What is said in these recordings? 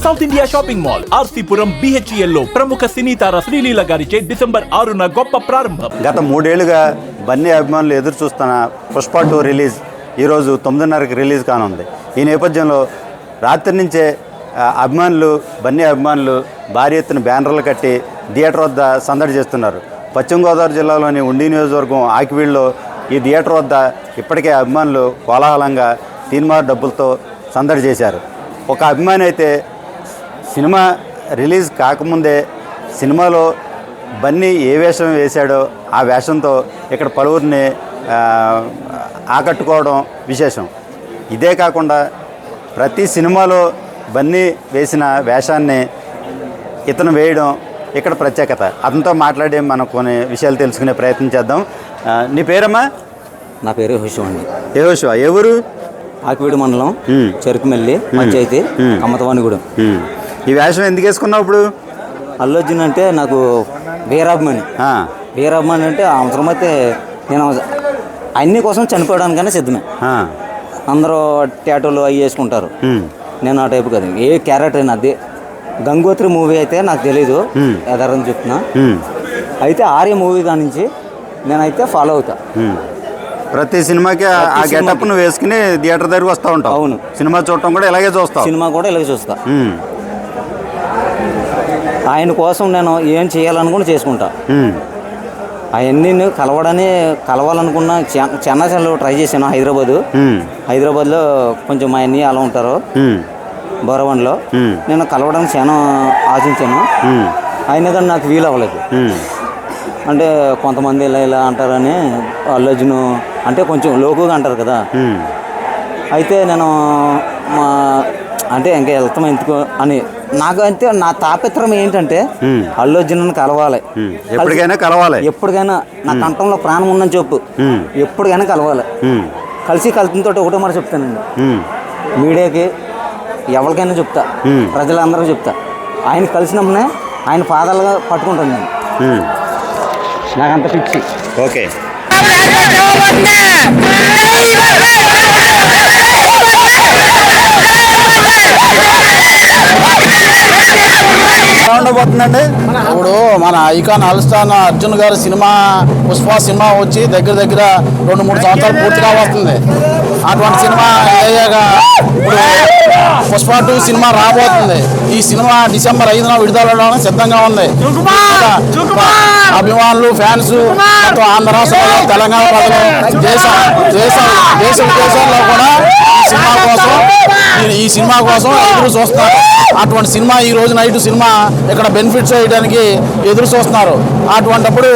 South India shopping mall RC Puram BHEL లో ప్రముఖ సినీ తార శ్రీలీల గారిచే డిసెంబర్ 6న గొప్ప ప్రారంభం. గత 3 ఏళ్లుగా బన్నీ అభిమానులు ఎదురు చూస్తున్న పుష్ప 2 రిలీజ్ ఈరోజు 9:30కి రిలీజ్ కానుంది. ఈ నేపథ్యంలో రాత్రి నుంచే బన్నీ అభిమానులు భారీ ఎత్తున బ్యానర్లు కట్టి థియేటర్ వద్ద సందడి చేస్తున్నారు. పశ్చిమ గోదావరి జిల్లాలోని ఉండి నియోజకవర్గం ఆకివీడులో ఈ థియేటర్ వద్ద ఇప్పటికే అభిమానులు కోలాహలంగా తీన్మార్ డబ్బులతో సందడి చేశారు. ఒక అభిమాని అయితే సినిమా రిలీజ్ కాకముందే సినిమాలో బన్నీ ఏ వేషం వేశాడో ఆ వేషంతో ఇక్కడ పలువురిని ఆకట్టుకోవడం విశేషం. ఇదే కాకుండా ప్రతి సినిమాలో బన్నీ వేసిన వేషాన్ని ఇతను వేయడం ఇక్కడ ప్రత్యేకత. అతనితో మాట్లాడి మనం కొన్ని విషయాలు తెలుసుకునే ప్రయత్నం చేద్దాం. నీ పేరమ్మా? నా పేరు హుషు అండి. ఏ హుషు? ఏ ఊరు? ఆకివీడు మండలం, చెరుకుమెల్లి పంచాయతీ, కమ్మతవానిగూడెం. ఈ వేషం ఎందుకు వేసుకున్నావు ఇప్పుడు? అల్లు అర్జున్ అంటే నాకు వీరాభిమాని. వీరాభిమాని అంటే అవసరం అయితే నేను అన్ని కోసం చనిపోవడానికైనా సిద్ధమే. అందరూ టాటోలు అవి వేసుకుంటారు, నేను ఆ టైపు కదా. ఏ క్యారెక్టర్ అయినా అదే. గంగోత్రి మూవీ అయితే నాకు తెలీదు, యథార్థం చెప్తున్నా. అయితే ఆర్య మూవీ కానించి నేనైతే ఫాలో అవుతా. ప్రతి సినిమాకి ఆ గెటప్ ను వేసుకుని థియేటర్ దగ్గరికి వస్తూ ఉంటావు. అవును. సినిమా చూడటం కూడా ఇలాగే చూస్తావు? సినిమా కూడా ఇలాగే చూస్తా. ఆయన కోసం నేను ఏం చేయాలనుకుని చేసుకుంటా. అవన్నీ కలవాలనుకున్న చెన్నైలో ట్రై చేశాను. హైదరాబాద్లో కొంచెం మా అన్నీ అలా ఉంటారు బోరవన్లో. నేను కలవడానికి చాలా ఆశించాను, అయినా కానీ నాకు వీలు అవ్వలేదు. అంటే కొంతమంది ఇలా అంటారని, అల్లు అర్జున్ అంటే కొంచెం లోకుగా అంటారు కదా. అయితే నేను అంటే ఇంకా వెళ్తాం ఎందుకు అని నాకు అయితే నా తాపత్రం ఏంటంటే అల్లు అర్జున్ కలవాలి, ఎప్పటికైనా నా కంఠంలో ప్రాణం ఉందని చెప్పు, ఎప్పటికైనా కలవాలి. కలిసితో ఒకటే మాట చెప్తానండి, మీడియాకి ఎవరికైనా చెప్తా, ప్రజలందరికీ చెప్తా. ఆయన కలిసినప్పుడే ఆయన పాదాలుగా పట్టుకుంటాను నేను. నాకంత పిచ్చి. ఓకే. ఉండబోతుందండి ఇప్పుడు మన ఐకాన్ ఆల్స్టార్ అర్జున్ గారి సినిమా పుష్ప సినిమా వచ్చి దగ్గర 2-3 సంవత్సరాలు పూర్తిగా వస్తుంది. అటువంటి సినిమా అయ్యాగా ఇప్పుడు పుష్ప 2 సినిమా రాబోతుంది. ఈ సినిమా డిసెంబర్ 5న విడుదలలోనే సిద్ధంగా ఉంది. అభిమానులు, ఫ్యాన్స్, ఆంధ్ర రాష్ట్రంలో, తెలంగాణ ప్రజలు, దేశ విదేశాల్లో కూడా ఈ సినిమా కోసం ఎదురు చూస్తున్నారు. అటువంటి సినిమా ఈ రోజు నైట్ సినిమా ఇక్కడ బెనిఫిట్స్ వేయడానికి ఎదురు చూస్తున్నారు. అటువంటిప్పుడు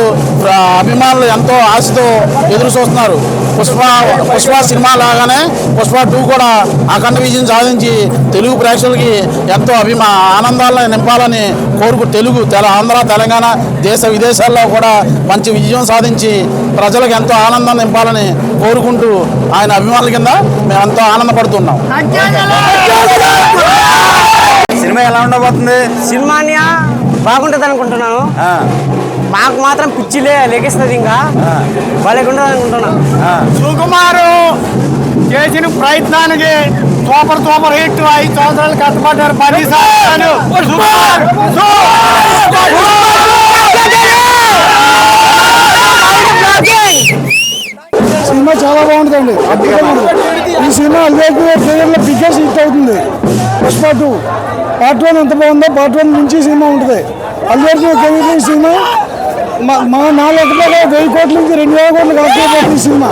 అభిమానులు ఎంతో ఆశతో ఎదురు చూస్తున్నారు. పుష్ప సినిమా లాగానే పుష్ప 2 కూడా అఖండ విజయం సాధించి తెలుగు ప్రేక్షకులకి ఎంతో ఆనందాలను నింపాలని ఆంధ్ర, తెలంగాణ, దేశ విదేశాల్లో కూడా మంచి విజయం సాధించి ప్రజలకు ఎంతో ఆనందం నింపాలని కోరుకుంటూ ఆయన అభిమానుల కింద మేము ఎంతో ఆనందపడుతున్నాం. సినిమా ఎలా ఉండబోతుంది? సినిమాని బాగుంటుంది అనుకుంటున్నాను. మాకు మాత్రం పిచ్చిలే లెగిస్తుంది, ఇంకా బాగుంటుంది అనుకుంటున్నాను. సుకుమారు చేసిన ప్రయత్నానికి సూపర్ హిట్. 5 సంవత్సరాలు కష్టపడ్డారు. 10 సంవత్సరాలు సినిమా చాలా బాగుంటుందండి, అద్భుతంగా. ఈ సినిమా థియేటర్లో బిగ్గెస్ట్ హిట్ అవుతుంది. పుష్ప 2 పార్ట్ 1 ఎంత బాగుందో పార్ట్ 1 నుంచి సినిమా ఉంటుంది. అల్లు అర్జున్ కెరీర్ ఈ సినిమా నా లెక్కలో 1000 కోట్ల నుంచి 2000 కోట్లు కాకపోతే ఈ సినిమా